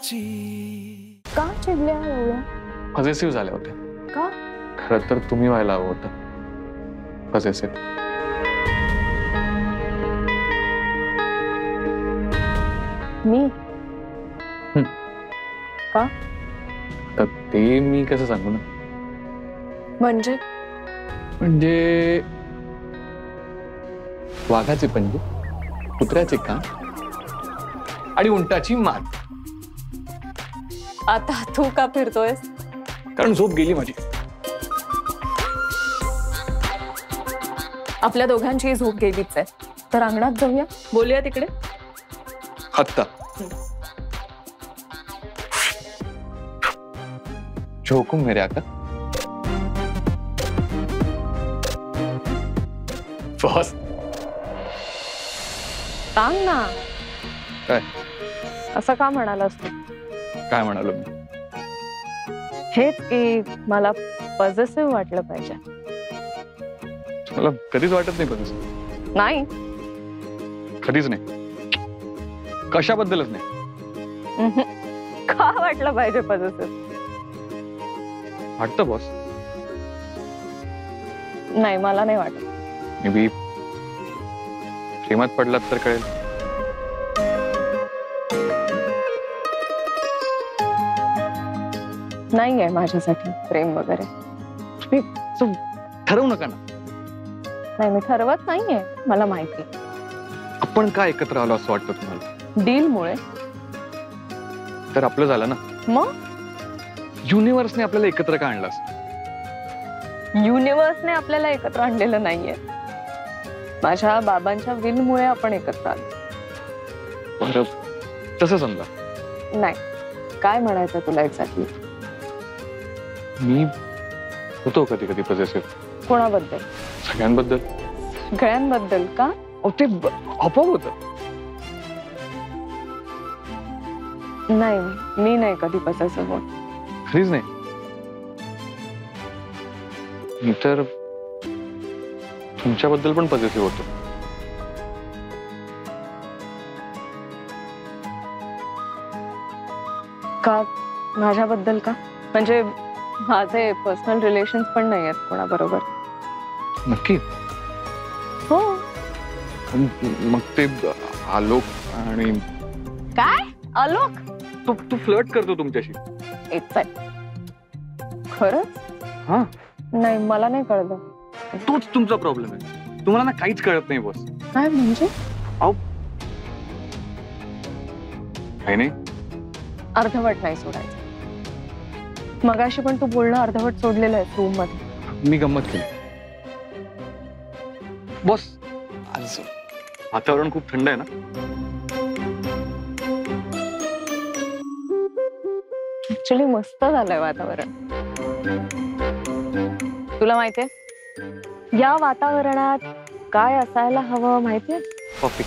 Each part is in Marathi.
का चिडल्या एवढ्या? पॉझिटिव्ह झाले होते. का? खरं तर तुम्ही व्हायला हवं होतं पॉझिटिव्ह. मी का? तर ते मी कसं सांगू ना. म्हणजे वाघाचे पंजे, कुत्र्याचे कान आणि उंटाची मान. आता तू का फिरतोयस? कारण झोप गेली माझी. आपल्या दोघांची झोप गेलीच आहे. तर अंगणात जाऊया, बोलूया तिकडे. आत्ता जो हुकुम मेरे आका. बॉस सांग ना, काय असं का म्हणालास तू? काय म्हणालो मी? हेच की मला पॉझिटिव्ह वाटलं पाहिजे. मला कधीच वाटत नाही पॉझिटिव्ह. नाही, कधीच नाही. कशाबद्दलच नाही. का वाटलं पाहिजे पॉझिटिव्ह? वाटतं बॉस. नाही, मला नाही वाटत. मे बी प्रेमात पडलात तर कळेल. नाही आहे माझ्यासाठी प्रेम वगैरे. ठरवू नका ना. नाही, मी ठरवत नाहीये. मला माहिती. आपण का एकत्र आलो असं वाटतं तुम्हाला? डील मुळे. तर आपलं झालं ना. मग युनिव्हर्सने आपल्याला एकत्र का आणलं? युनिव्हर्सने आपल्याला एकत्र आणलेलं नाहीये. माझ्या बाबांच्या विलमुळे आपण एकत्र आलो. बरं, तसं समजा. नाही, काय म्हणायचं तुला एक्झॅक्टली? मी होतो कधी कधी पॉझिटिव्ह. कोणाबद्दल? सगळ्यांबद्दल. सगळ्यांबद्दल का? ते आपोआप होतं. नाही, मी नाही कधी पॉझिटिव्ह होत. खरीच नाही. मी तर तुमच्याबद्दल पण पॉझिटिव्ह होतो. का? माझ्याबद्दल का? म्हणजे माझे पर्सनल रिलेशन्स पण नाही आहेत कोणाबरोबर. नक्की? हो. मग ते आलोक आणि काय? आलोक? तू फ्लर्ट करतो तुमच्याशी. खरंच? हा. नाही, मला नाही कळलं. तोच तुमचा प्रॉब्लेम आहे. तुम्हाला ना काहीच कळत नाही बॉस. काय म्हणजे? अहो, काही नाही. अर्धवट नाही सोडायचं. मगाशी पण तू बोलणं अर्धवट सोडलेलं आहे रूम मध्ये. मी गंमत केली बॉस. आज वातावरण खूप थंड आहे ना. ऍक्च्युली मस्त झालंय वातावरण. तुला माहितीये या वातावरणात काय असायला हवं माहितीये? कॉफी.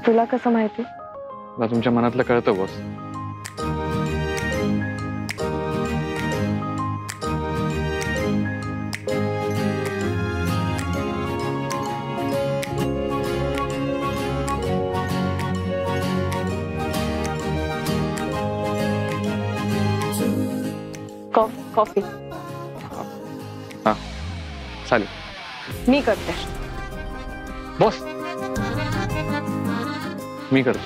तुला कसं माहिती? मला तुमच्या मनातलं कळतं बॉस. कॉफी. हा, चालेल. मी करते. बॉस, मी करतो.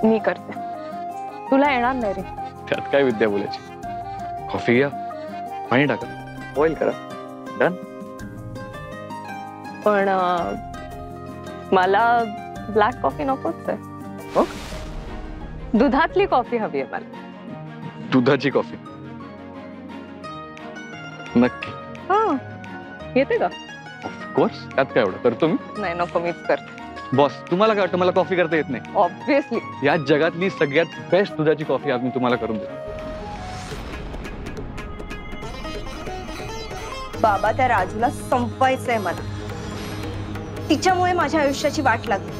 मी करते. तुला येणार नाही रे. त्यात काय विद्या बोलायची. कॉफी घ्या, पाणी टाका, बॉईल करा, डन. पण मला ब्लॅक कॉफी नकोच आहे. हो? दुधातली कॉफी हवी आहे मला. दुधाची कॉफी? नक्की? हा, येते का? ऑफकोर्स. त्यात काय एवढं करतो मी. नाही, नको, मीच करते. बॉस, तुम्हाला काय वाटतं मला कॉफी करता येत नाही? ऑब्विसली. या जगातली सगळ्यात बेस्ट दुधाची कॉफी आज मी तुम्हाला करून देतो. बाबा, त्या राजूला संपवायचंय मला. तिच्यामुळे माझ्या आयुष्याची वाट लागली.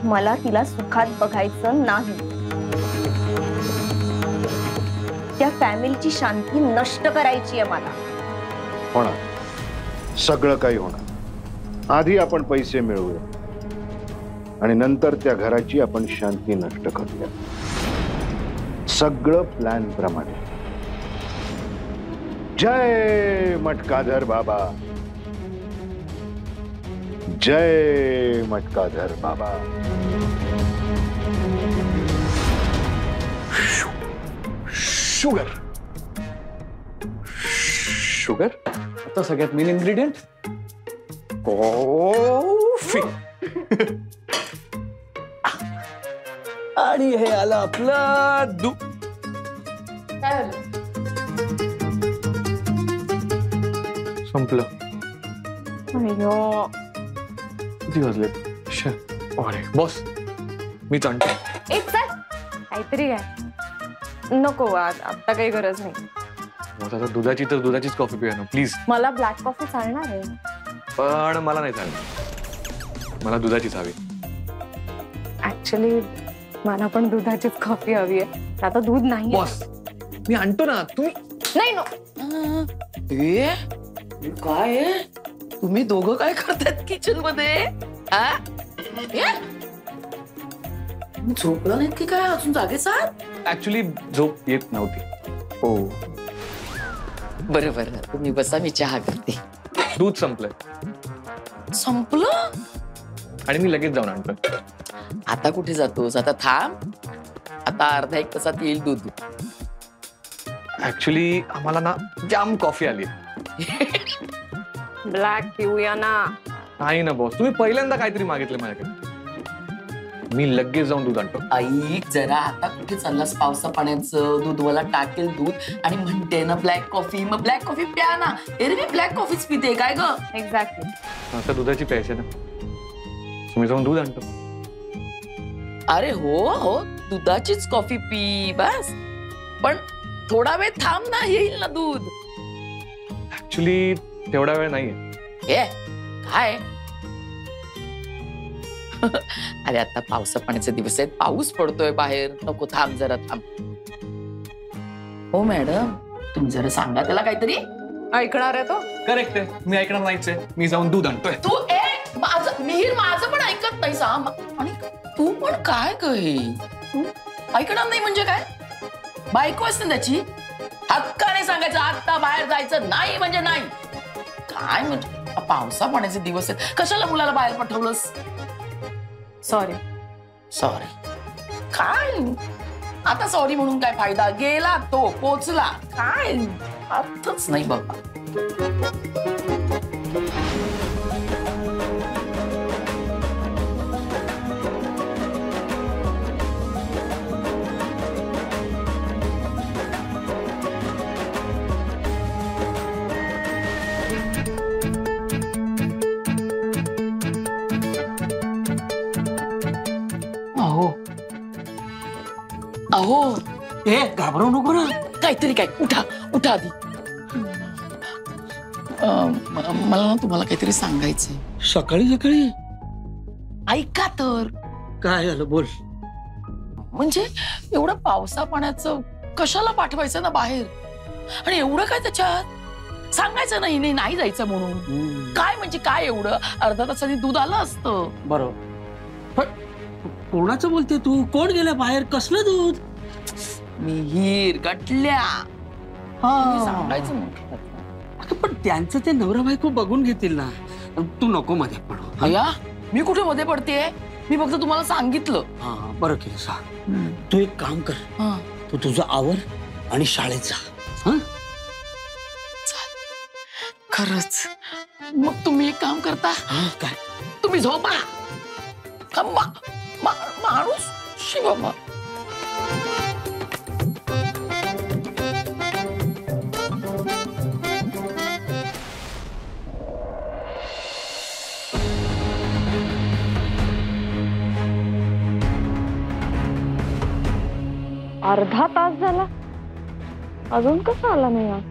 मला तिला सुखात बघायचं नाही. त्या फॅमिलीची शांती नष्ट करायची आहे मला. होणार, सगळं काही होणार. आधी आपण पैसे मिळवूया आणि नंतर त्या घराची आपण शांती नष्ट करूया. सगळं प्लॅन प्रमाणे. जय मटकाधर बाबा, जय मटकाधर बाबा. शुगर शुगर आता सगळ्यात मेन इन्ग्रेडियंट कॉफी. आणि हे आलं आपलं दूध. संपलं. अय्यो. किती वाजले? अरे बॉस, मी जाणतो. एक सर काहीतरी आहे. नको, आता काही गरज नाही. आता दुधाची तर दुधाचीच कॉफी पिया ना प्लीज. मला ब्लॅक कॉफी चालणार आहे. पण मला नाही चालणार, मला दुधाचीच हवी. ऍक्च्युली मला पण दुधाचीच कॉफी हवी आहे. आता दूध नाही. बॉस मी आणतो ना, तुम्ही नाही. नो काय आहे? तुम्ही दोघं काय करतायत किचन मध्ये? झोपला नाहीत की काय? अजून जागेच आहात? ऍक्च्युली झोप येत नव्हती. हो. बरं बरं, तुम्ही बसा, मी चहा करते. दूध संपलंय. संपलं? आणि मी लगेच जाऊन आणतो. आता कुठे जातोस? आता थांब, आता अर्धा एक तासात येईल दूध. ऍक्च्युली आम्हाला ना जाम कॉफी आली. ब्लॅक पिऊया ना. नाही ना बॉस, तुम्ही पहिल्यांदा काहीतरी मागितलं माझ्याकडे. मी लगेच जाऊन दूध आणतो. ऐक जरा, आता कुठे चाललास? पावसा पाण्याचं दूध मला टाकेल दूध आणि म्हणते ना ब्लॅक कॉफी. मग ब्लॅक कॉफी प्या ना. अरे मी ब्लॅक कॉफीच पिते काय ग? एक्झॅक्टली. आता दुधाची प्यायचे ना, तुम्ही जाऊन दूध आणतो. अरे हो हो, दुधाचीच कॉफी पी बस. पण थोडा वेळ थांब ना, येईल ना दूध. ऍक्च्युली तेवढा वेळ नाहीये. ए काय? अरे आता पावसा पाण्याचे दिवस आहेत, पाऊस पडतोय बाहेर. नको, थांब जरा, थांब. हो मॅडम, तुम्ही जरा सांगा त्याला काहीतरी. ऐकणार आहे तो? करेक्ट आहे, मी ऐकणार नाहीच आहे. मी जाऊन दूध आणतोय. तू माझं मिहीर माझं पण ऐकत नाही सांग. आणि तू पण काय हे? ऐकणार नाही म्हणजे काय? बायको असते त्याची, हक्काने सांगायचं आता बाहेर जायचं नाही म्हणजे नाही. काय म्हणजे पावसा पाण्याचे दिवस आहेत, कशाला मुलाला बाहेर पाठवलंस? सॉरी. काय आता सॉरी म्हणून काय फायदा? गेला तो, पोचला, काय अर्थच नाही बाबा. अहो घाबरू नको ना. काहीतरी काय, उठा उठा आधी. मला ना तुम्हाला काहीतरी सांगायचंय. सकाळी सकाळी? ऐका तर. काय झालं बोल. म्हणजे एवढं पावसा पाण्याचं कशाला पाठवायचं ना बाहेर? आणि एवढं काय त्याच्यात? सांगायचं नाही नाही जायचं म्हणून. काय म्हणजे काय एवढं? अर्धा तासाने दूध आलं असतं. बरोबर. पण कोणाचं बोलते तू? कोण गेलं बाहेर? कसलं दूध? मिहीर गटल्या. सांगायचं म्हटलं. पण त्यांचं ते नवरा बायको बघून घेतील ना. तू नको मध्ये पडू. अय्या, मी कुठे मध्ये पडतेय? मी फक्त तुम्हाला सांगितलं. हा बरं केलं. सांग. तू एक काम कर, तू तुझं आवर आणि शाळेत जा. हा खरंच? मग तुम्ही एक काम करता? काय? तुम्ही झोपा. माणूस शिवा. अर्धा तास झाला, अजून कसा आला नाही?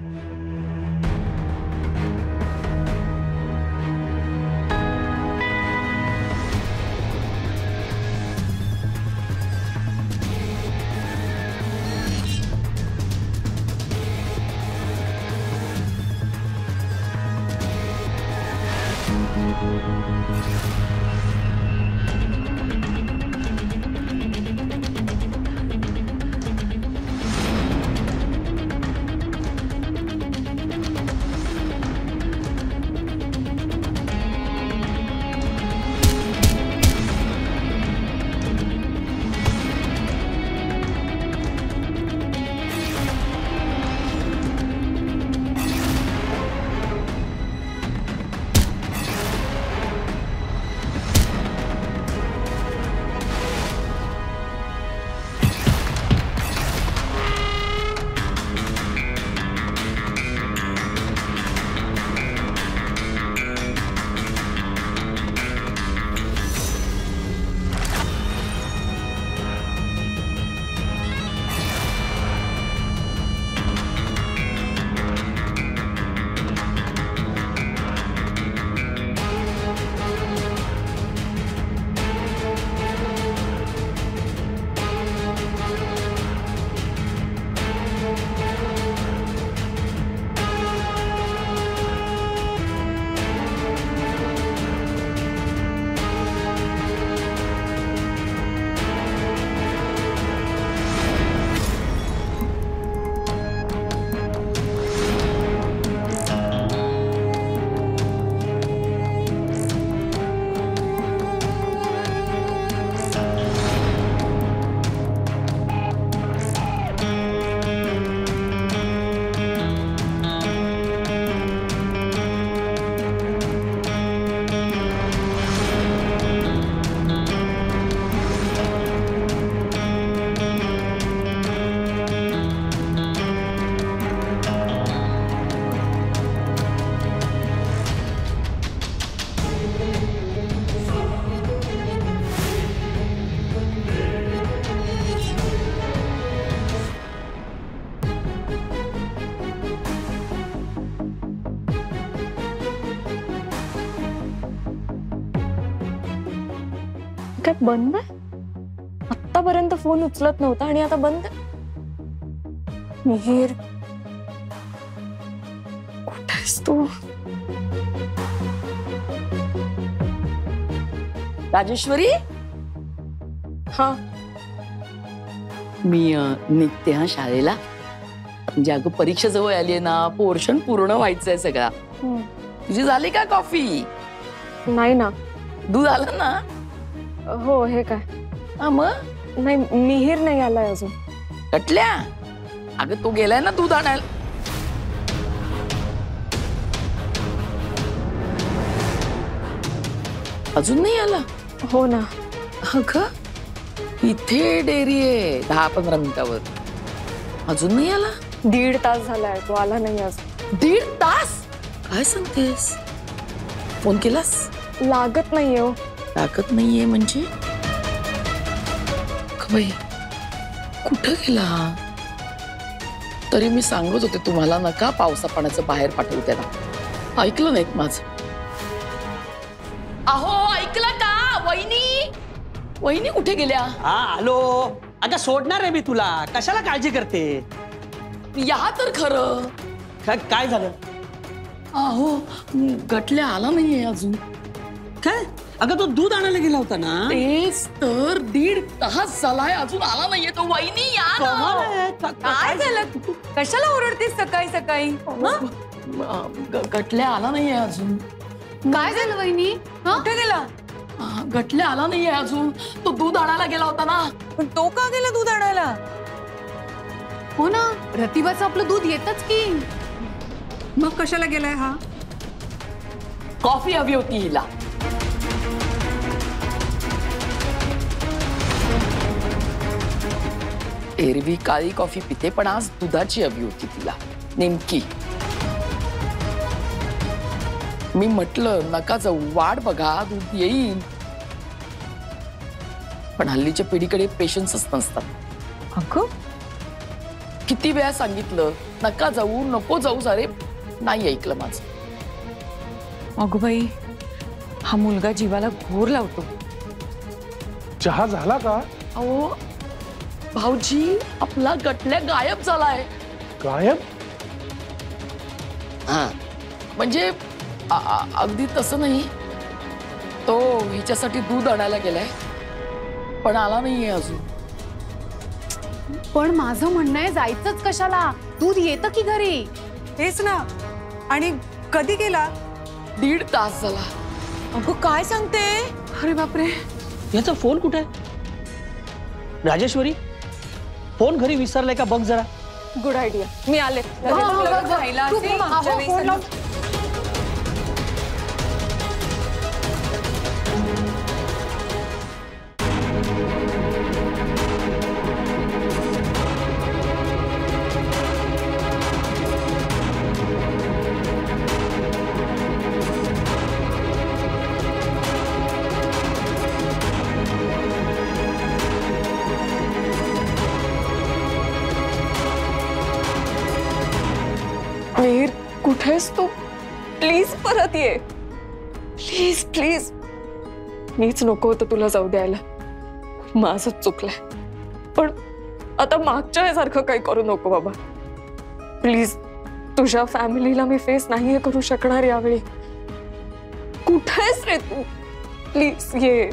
बंद आहे? आतापर्यंत फोन उचलत नव्हता आणि आता बंद आहे? मिहीर, कुठे आहेस तू? राजेश्वरी, हा, मी निघते हा शाळेला. म्हणजे अगं परीक्षा जवळ आली आहे ना, पोर्शन पूर्ण व्हायचंय सगळा. तुझी झाली का कॉफी? नाही ना. दूध आलं ना? हो, हे काय? हा मग नाही, मिहीर नाही आलाय अजून. कटल्या, अगं तो गेलाय ना दूध आणायला. अजून नाही आला? हो ना. अगं इथे डेअरी आहे 10-15 मिनिटावर. अजून नाही आला? 1.5 तास झालाय, तो आला नाही अजून. 1.5 तास? काय सांगतेस? फोन केलास? लागत नाहीये हो. लागत नाहीये म्हणजे? बाई, कुठं गेला? तरी मी सांगत होते तुम्हाला नका पावसा पाण्याचं बाहेर पाठवू त्याला. ऐकलं नाहीत माझं. अहो ऐकलं का? वहिनी, वहिनी कुठे गेल्या? हा आलो. अगं सोडणार आहे मी तुला, कशाला काळजी करते? या तर खरं. काय झालं? अहो गटल्या आला नाहीये अजून. काय? अगं तो दूध आणायला गेला होता ना. तेच तर, 1.5 तास झालाय अजून आला नाहीये तो. वहिनी या ना. काय झालं? कशाला ओरडतेस सकाळी सकाळी? गटल्या आला नाहीये अजून. काय झालं वहिनी? कुठे गेला? गटल्या आला नाहीये अजून. तो दूध आणायला गेला होता ना. पण तो का गेला दूध आणायला? हो ना, रतिबाचं आपलं दूध येतच की. मग कशाला गेलाय हा? कॉफी हवी होती हिला. एरवी काळी कॉफी पिते, पण आज दुधाची हवी होती तिला नेमकी. मी म्हटलं नका जाऊ, वाट बघा, दूध येईल. पण हल्लीच्या पिढीकडे पेशन्सच नसतात. अगं किती वेळा सांगितलं नका जाऊ, नको जाऊ, सारे नाही ऐकलं माझं. अगं बाई, हा मुलगा जीवाला घोर लावतो. चहा झाला का? अहो भाऊजी, आपला गटल्या गायब झालाय. गायब? हा म्हणजे अगदी तसं नाही. तो हिच्यासाठी दूध आणायला गेलाय, पण आला नाहीये अजून. पण माझं म्हणणं आहे, जायचंच कशाला? दूध येतं की घरी. तेच ना. आणि कधी गेला? 1.5 तास झाला. अगं काय सांगते? अरे बापरे. याचा फोन कुठे आहे? राजेश्वरी, फोन घरी विसरलाय का बघ जरा. Good idea. मी आले. मिहीर, कुठेस तू? प्लीज परत ये. Please please. मीच नको होतं तुला जाऊ द्यायला. माझंच चुकलंय. पण आता मागच्या वेळेसारखं काही करू नको बाबा. प्लीज, तुझ्या फॅमिलीला मी फेस नाहीये करू शकणार यावेळी. कुठेस रे तू? प्लीज ये.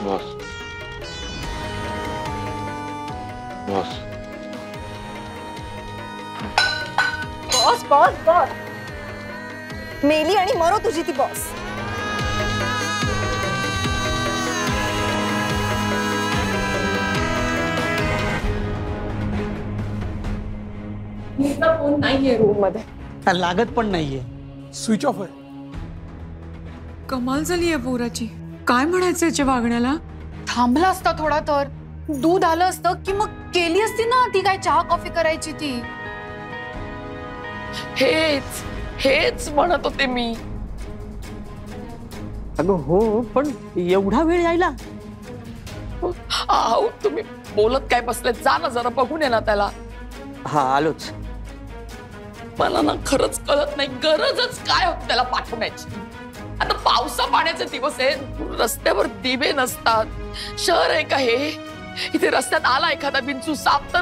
Boss, boss, boss boss boss. मेली आणि मरो तुझी ती बॉस. फोन नाहीये रूम मध्ये. लागत पण नाहीये. स्विच ऑफ आहे. कमाल झाली आहे पोराची. काय म्हणायचं याच्या वागण्याला? थांबला असता थोडा तर दूध आलं असतं की मग केली असती ना ती काय चहा कॉफी करायची ती. हेच हेच म्हणत होते मी. अगं हो, पण एवढा वेळ यायला? अहो तुम्ही बोलत काय बसले, जा ना जरा बघून ये ना त्याला. हा आलोच. मला ना खरंच कळत नाही गरजच काय होत त्याला पाठवण्याची. आता पावसा पाण्याचे दिवस आहे, रस्त्यावर दिवे नसतात. शहर आहे का हे? इथे रस्त्यात आला एखादा बिंचू साप तर.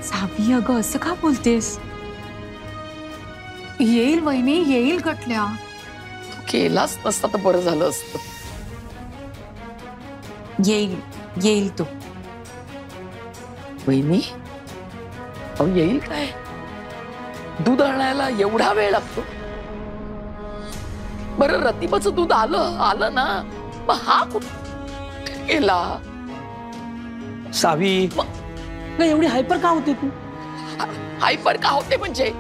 सावी अगं असं का बोलतेस? येईल वहिनी, येईल गटल्या. केलाच नसता तर बरं झालं असतं. येईल येईल तो. वहिनी अहो येईल काय? दूध आणायला एवढा वेळ लागतो? बरं रतिबाचं दूध आलं आलं ना, मग हा कुठे गेला? सावी गं, एवढी हायपर का होते तू? हायपर का होते म्हणजे?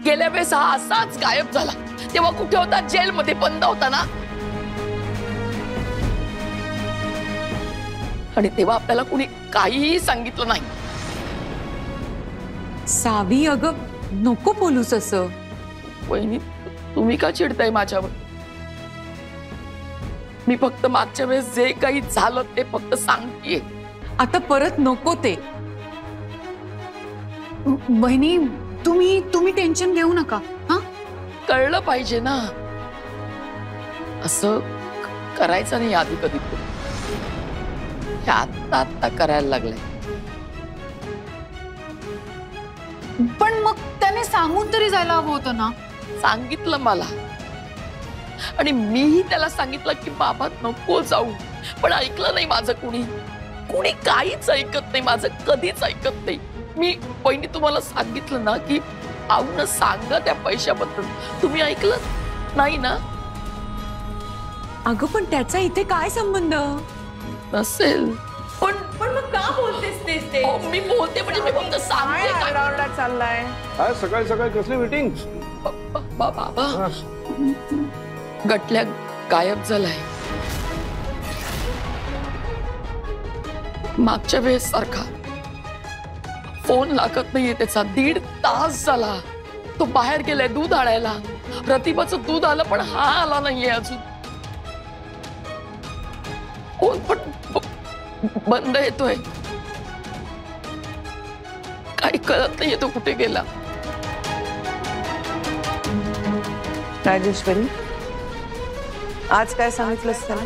गेल्या वेळेस हा असाच गायब झाला तेव्हा कुठे होता? जेलमध्ये बंद होता ना. आणि तेव्हा आपल्याला कुणी काहीही सांगितलं नाही. सावी अगं नको बोलूस असं. वहिनी तुम्ही का चिडताय माझ्यावर? मी फक्त मागच्या वेळेस जे काही झालं ते फक्त सांगतेय. आता परत नको ते. वहिनी तुम्ही टेन्शन घेऊ नका. हा कळलं पाहिजे ना, असं करायचं नाही आधी कधी. आता आता करायला लागलंय. पण मग त्याने सांगून तरी जायला हवं होतं ना. सांगितलं मला आणि मीही त्याला सांगितलं की बाबा नको जाऊ, पण ऐकलं नाही माझं कुणी. कुणी काहीच ऐकत नाही माझं, कधीच ऐकत नाही. मी वहिनी तुम्हाला सांगितलं ना की आऊन सांगा त्या पैशाबद्दल, तुम्ही ऐकलं नाही ना. अगं पण त्याचा इथे काय संबंध नसेल. पण मग का बोलतेस तेच ते? मी बोलते म्हणजे मी फक्त सांगते काय. आरडाओरडा चाललाय. आज सकाळी सकाळी कसली मीटिंग? बाबा गटल्या गायब झालाय. मागच्या वेळेस सारखा फोन लागत नाहीये त्याचा. 1.5 तास झाला तो बाहेर गेलाय दूध आणायला. प्रतिभाचं दूध आलं पण हा आला नाहीये अजून. फोन पण बंद येतोय. काही कळत नाहीये तो कुठे गेला. राजेश्वरी आज काय सांगितलंस त्याला?